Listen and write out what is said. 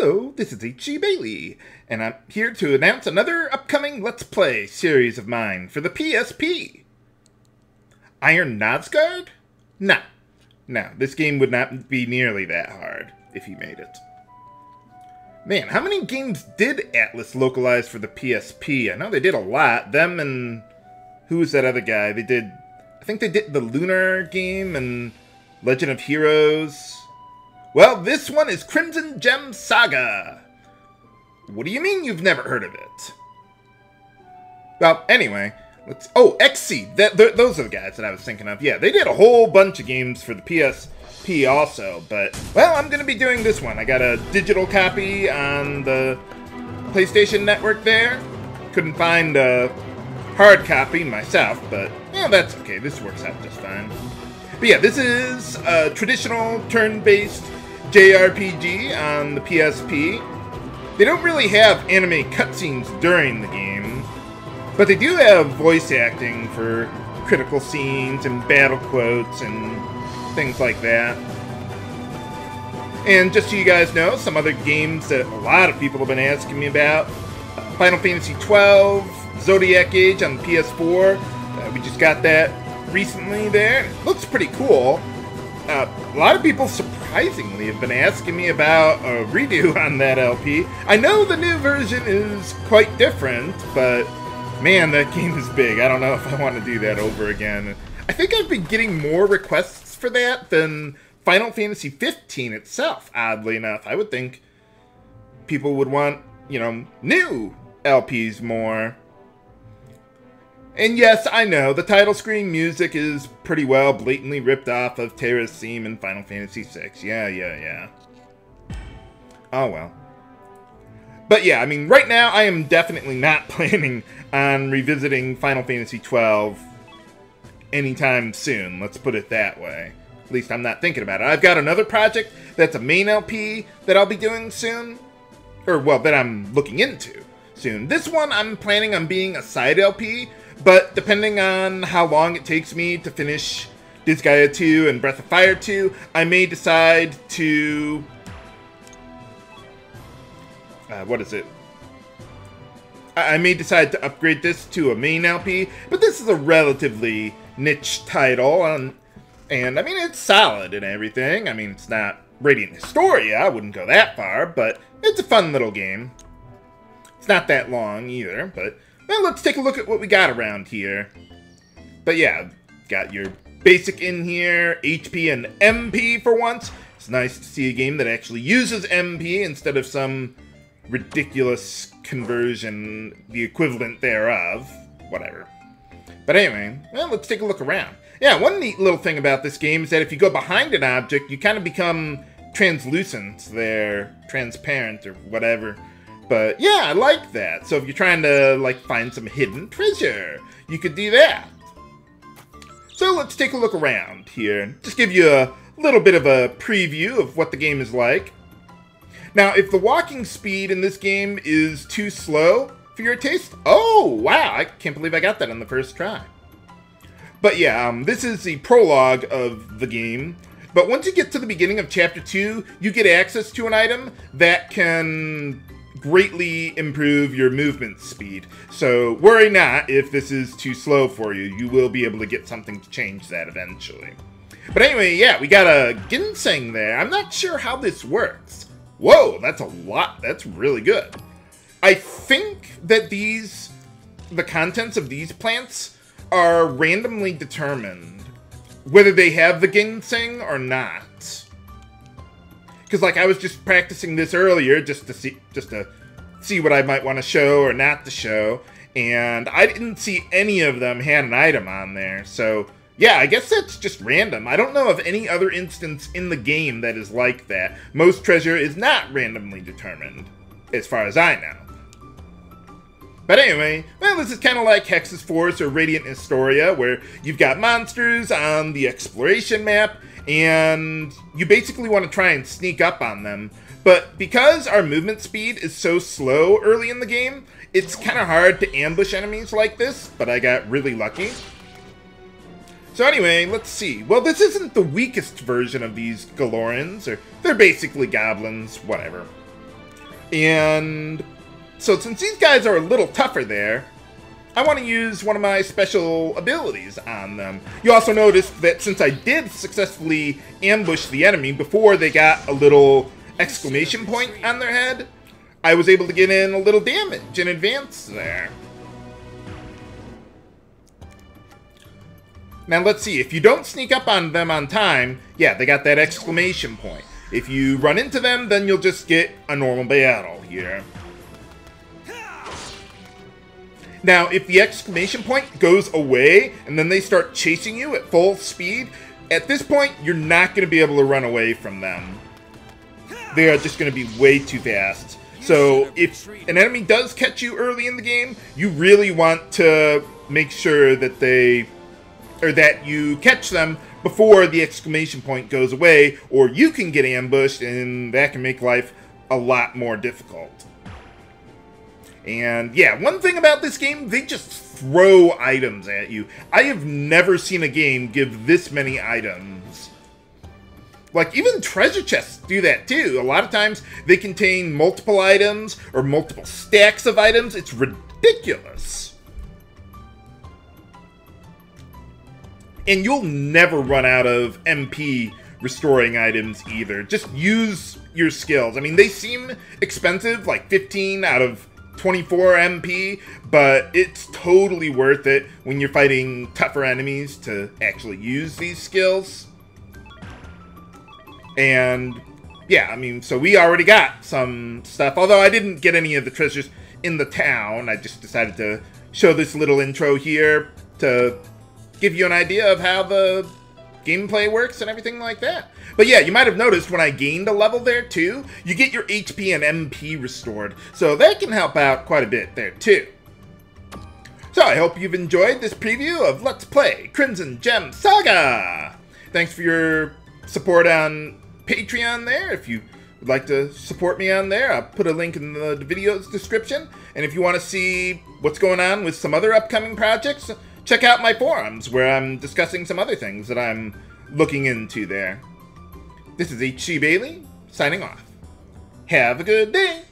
Hello, this is H.G. Bailey, and I'm here to announce another upcoming Let's Play series of mine for the PSP. Iron Nosguard? No, this game would not be nearly that hard if you made it. Man, how many games did Atlas localize for the PSP? I know they did a lot. Them and... who was that other guy? I think they did the Lunar game and Legend of Heroes. Well, this one is Crimson Gem Saga. What do you mean you've never heard of it? Well, anyway, let's... oh, Xseed. Those are the guys that I was thinking of. Yeah, they did a whole bunch of games for the PSP also, but... well, I'm going to be doing this one. I got a digital copy on the PlayStation Network there. Couldn't find a hard copy myself, but... yeah, that's okay. This works out just fine. But yeah, this is a traditional turn-based JRPG on the PSP. They don't really have anime cutscenes during the game, but they do have voice acting for critical scenes and battle quotes and things like that. And just so you guys know, some other games that a lot of people have been asking me about: Final Fantasy XII, Zodiac Age on the PS4. We just got that recently there. It looks pretty cool. A lot of people surprisingly have been asking me about a redo on that LP. I know the new version is quite different, but man, that game is big. I don't know if I want to do that over again. I think I've been getting more requests for that than Final Fantasy 15 itself, oddly enough. I would think people would want, you know, new LPs more. And yes, I know, the title screen music is pretty well blatantly ripped off of Terra's theme in Final Fantasy VI. Yeah. Oh well. But yeah, I mean, right now I am definitely not planning on revisiting Final Fantasy XII anytime soon, let's put it that way. At least I'm not thinking about it. I've got another project that's a main LP that I'll be doing soon. Or, well, that I'm looking into soon. This one I'm planning on being a side LP, but depending on how long it takes me to finish Disgaea 2 and Breath of Fire 2, I may decide to... what is it? I may decide to upgrade this to a main LP, but this is a relatively niche title, and I mean, it's solid and everything. I mean, it's not Radiant Historia, I wouldn't go that far, but it's a fun little game. It's not that long either, but... well, let's take a look at what we got around here. But yeah, got your basic in here, HP and MP for once. It's nice to see a game that actually uses MP instead of some ridiculous conversion, the equivalent thereof. Whatever. But anyway, well, let's take a look around. Yeah, one neat little thing about this game is that if you go behind an object, you kind of become translucent there, transparent or whatever. But yeah, I like that. So if you're trying to, like, find some hidden treasure, you could do that. So let's take a look around here. Just give you a little bit of a preview of what the game is like. Now, if the walking speed in this game is too slow for your taste, oh, wow, I can't believe I got that on the first try. But yeah, this is the prologue of the game. But once you get to the beginning of Chapter 2, you get access to an item that can greatly improve your movement speed. So worry not if this is too slow for you. You will be able to get something to change that eventually. But anyway, yeah, we got a ginseng there. I'm not sure how this works. Whoa, that's a lot. That's really good. I think that the contents of these plants are randomly determined, whether they have the ginseng or not. Because, like, I was just practicing this earlier just to see what I might want to show or not to show, and I didn't see any of them had an item on there. So, yeah, I guess that's just random. I don't know of any other instance in the game that is like that. Most treasure is not randomly determined, as far as I know. But anyway, well, this is kind of like Hex's Force or Radiant Historia, where you've got monsters on the exploration map, and you basically want to try and sneak up on them. But because our movement speed is so slow early in the game, it's kind of hard to ambush enemies like this, but I got really lucky. So anyway, let's see. Well, this isn't the weakest version of these Galorans, or they're basically goblins, whatever. And so since these guys are a little tougher there, I want to use one of my special abilities on them. You also notice that since I did successfully ambush the enemy before they got a little exclamation point on their head, I was able to get in a little damage in advance there. Now let's see, if you don't sneak up on them on time, yeah, they got that exclamation point. If you run into them, then you'll just get a normal battle here. Now, if the exclamation point goes away, and then they start chasing you at full speed, at this point, you're not going to be able to run away from them. They are just going to be way too fast. So, if an enemy does catch you early in the game, you really want to make sure that that you catch them before the exclamation point goes away, or you can get ambushed, and that can make life a lot more difficult. And yeah, one thing about this game, they just throw items at you. I have never seen a game give this many items. Like, even treasure chests do that too. A lot of times, they contain multiple items, or multiple stacks of items. It's ridiculous. And you'll never run out of MP restoring items either. Just use your skills. I mean, they seem expensive, like 15 out of 24 MP, but it's totally worth it when you're fighting tougher enemies to actually use these skills. And yeah, I mean, so we already got some stuff, although I didn't get any of the treasures in the town. I just decided to show this little intro here to give you an idea of how the gameplay works and everything like that. But yeah, you might have noticed when I gained a level there too, you get your HP and MP restored. So that can help out quite a bit there too. So I hope you've enjoyed this preview of Let's Play Crimson Gem Saga. Thanks for your support on Patreon there. If you would like to support me on there, I'll put a link in the video's description. And if you want to see what's going on with some other upcoming projects, check out my forums where I'm discussing some other things that I'm looking into there. This is H.C. Bailey, signing off. Have a good day!